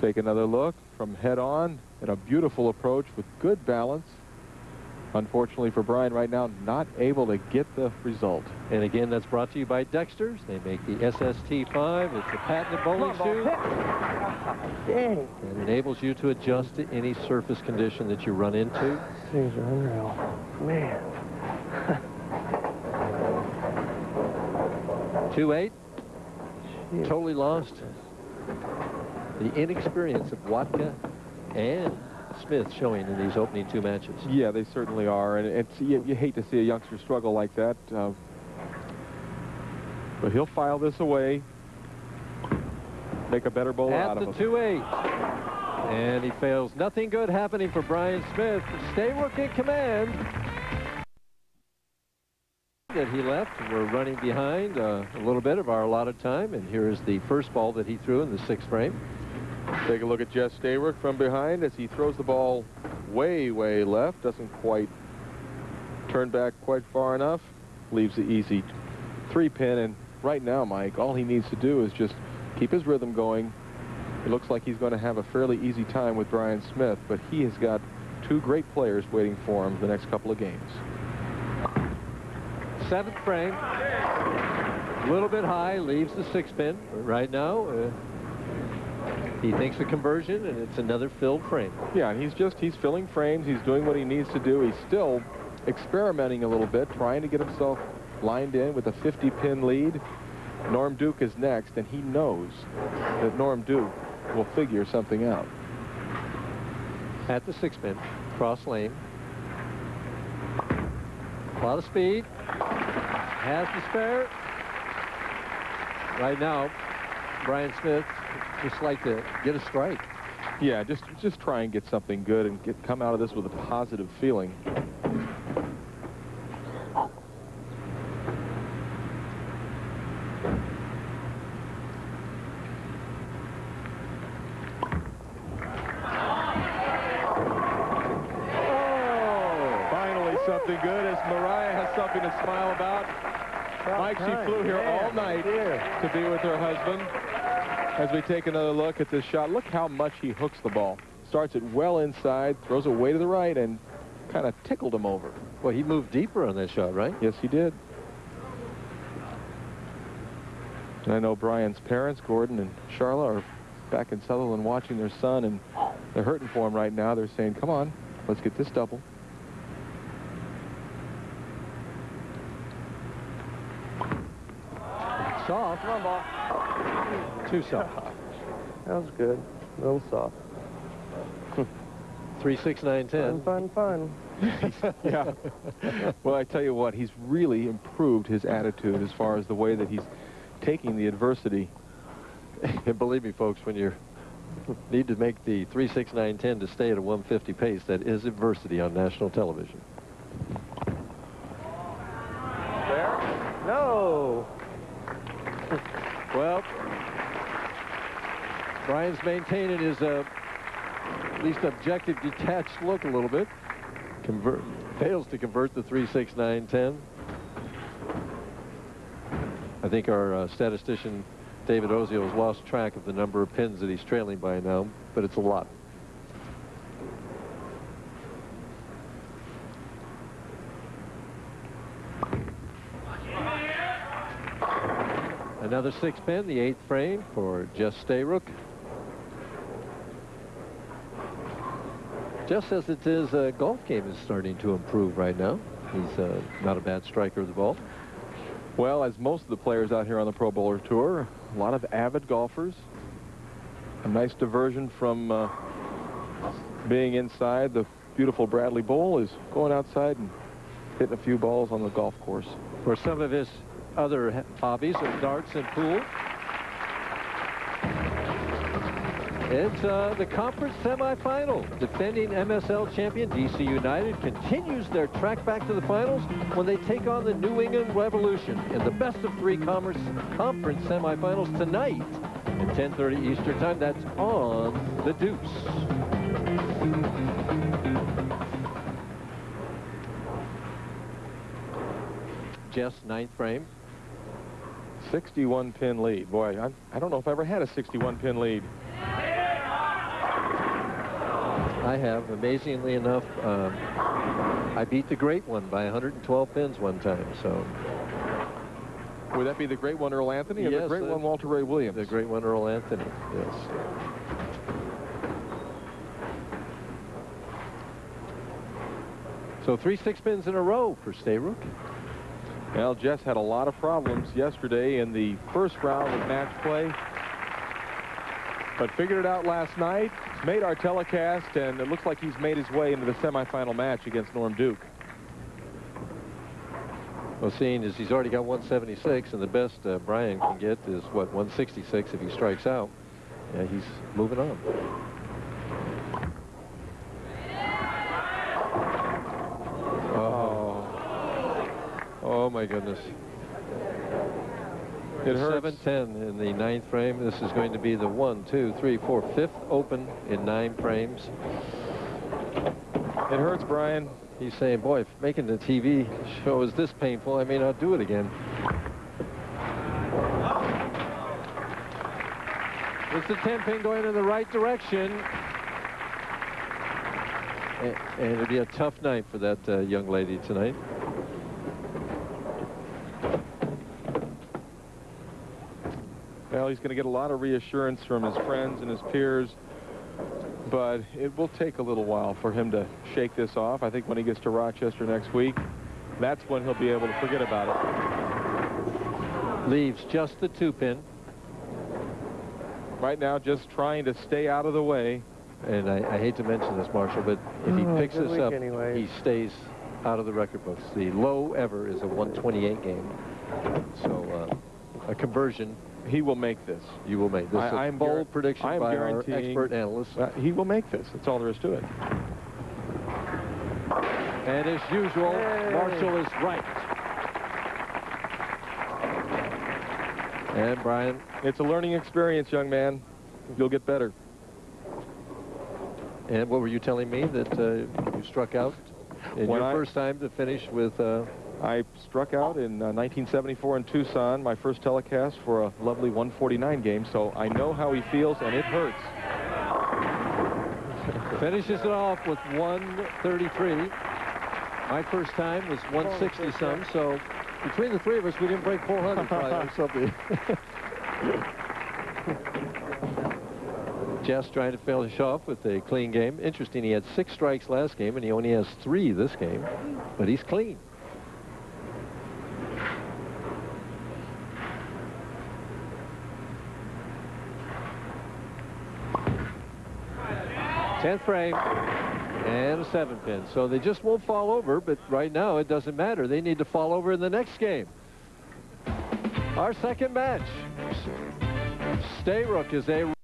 Take another look from head on and a beautiful approach with good balance. Unfortunately for Brian right now, not able to get the result. And again, that's brought to you by Dexter's. They make the SST5. It's a patented bowling shoe. Dang. It enables you to adjust to any surface condition that you run into. Things are unreal. Man. 2-8. Jeez. Totally lost. The inexperience of Watka and Smith showing in these opening 2 matches. Yeah, they certainly are, and it's, you hate to see a youngster struggle like that. But he'll file this away, make a better bowler out of him. At the 2-8. And he fails. Nothing good happening for Brian Smith. Stayrook in command. That he left. We're running behind a little bit of our allotted time, and here is the first ball that he threw in the 6th frame. Take a look at Jess Stayrook from behind as he throws the ball way, way left. Doesn't quite turn back quite far enough. Leaves the easy 3-pin, and right now, Mike, all he needs to do is just keep his rhythm going. It looks like he's going to have a fairly easy time with Brian Smith, but he has got 2 great players waiting for him the next couple of games. 7th frame. A little bit high, leaves the 6-pin. Right now, he thinks a conversion, and it's another filled frame. Yeah, and he's filling frames. He's doing what he needs to do. He's still experimenting a little bit, trying to get himself lined in with a 50-pin lead. Norm Duke is next, and he knows that Norm Duke will figure something out. At the 6-pin, cross lane. A lot of speed. Has the spare. Right now, Brian Smith just like to get a strike. Yeah, just try and get something good and come out of this with a positive feeling. Something good as Mariah has something to smile about. Mike, she flew here all night to be with her husband. As we take another look at this shot, look how much he hooks the ball. Starts it well inside, throws it way to the right, and kind of tickled him over. Well, he moved deeper on that shot, right? Yes, he did. And I know Brian's parents, Gordon and Charla, are back in Sutherland watching their son, and they're hurting for him right now. They're saying, come on, let's get this double. Soft. Come on, ball. Too soft. That was good. A little soft. 3, 6, 9, 10. Fun. Yeah. Well, I tell you what, he's really improved his attitude as far as the way that he's taking the adversity. And believe me, folks, when you need to make the 3, 6, 9, 10 to stay at a 150 pace, that is adversity on national television. There? No. Well, Brian's maintaining his at least objective detached look a little bit. Fails to convert the 3, 6, 9, 10. I think our statistician David Ozio has lost track of the number of pins that he's trailing by now, but it's a lot. Another 6-pin, the 8th frame for Jess Stayrook. Jess says that his golf game is starting to improve right now. He's not a bad striker of the ball. Well, as most of the players out here on the Pro Bowler Tour, a lot of avid golfers. A nice diversion from being inside the beautiful Bradley Bowl is going outside and hitting a few balls on the golf course. For some of his other hobbies are darts and pool. It's the conference semifinal. Defending MSL champion DC United continues their trek back to the finals when they take on the New England Revolution in the best-of-3 conference semifinals tonight at 10:30 Eastern Time. That's on the Deuce. Jess, 9th frame. 61-pin lead. Boy, I don't know if I ever had a 61-pin lead. I have, amazingly enough. I beat the great one by 112 pins one time, so. Would that be the great one, Earl Anthony, or yes, the great one, Walter Ray Williams? The great one, Earl Anthony, yes. So 3 6 pins in a row for Stayrook. Well, Jess had a lot of problems yesterday in the first round of match play, but figured it out last night, made our telecast, and it looks like he's made his way into the semifinal match against Norm Duke. Well, seeing as he's already got 176, and the best Brian can get is, what, 166 if he strikes out. Yeah, he's moving on. Oh, my goodness. It hurts. 7-10 in the 9th frame. This is going to be the 1, 2, 3, 4, 5th open in 9 frames. It hurts, Brian. He's saying, boy, if making the TV show is this painful, I may not do it again. It's the 10-pin going in the right direction. And it'll be a tough night for that young lady tonight. Well, he's going to get a lot of reassurance from his friends and his peers, but it will take a little while for him to shake this off. I think when he gets to Rochester next week, that's when he'll be able to forget about it. Leaves just the 2-pin. Right now, just trying to stay out of the way. And I hate to mention this, Marshall, but if he picks this up, anyway. he stays out of the record books. The low ever is a 128 game. So a conversion. He will make this. You will make this. I'm bold prediction by our expert analyst. He will make this. That's all there is to it. And as usual, Marshall is right. And Brian. It's a learning experience, young man. You'll get better. And what were you telling me, that you struck out in your first time to finish with... I struck out in 1974 in Tucson, my first telecast for a lovely 149 game, so I know how he feels, and it hurts. Finishes it off with 133. My first time was 160 some, so between the three of us, we didn't break 400 probably or something. Jess trying to finish off with a clean game. Interesting, he had 6 strikes last game, and he only has 3 this game, but he's clean. Tenth frame and a 7-pin. So they just won't fall over, but right now it doesn't matter. They need to fall over in the next game. Our second match. Stayrook is a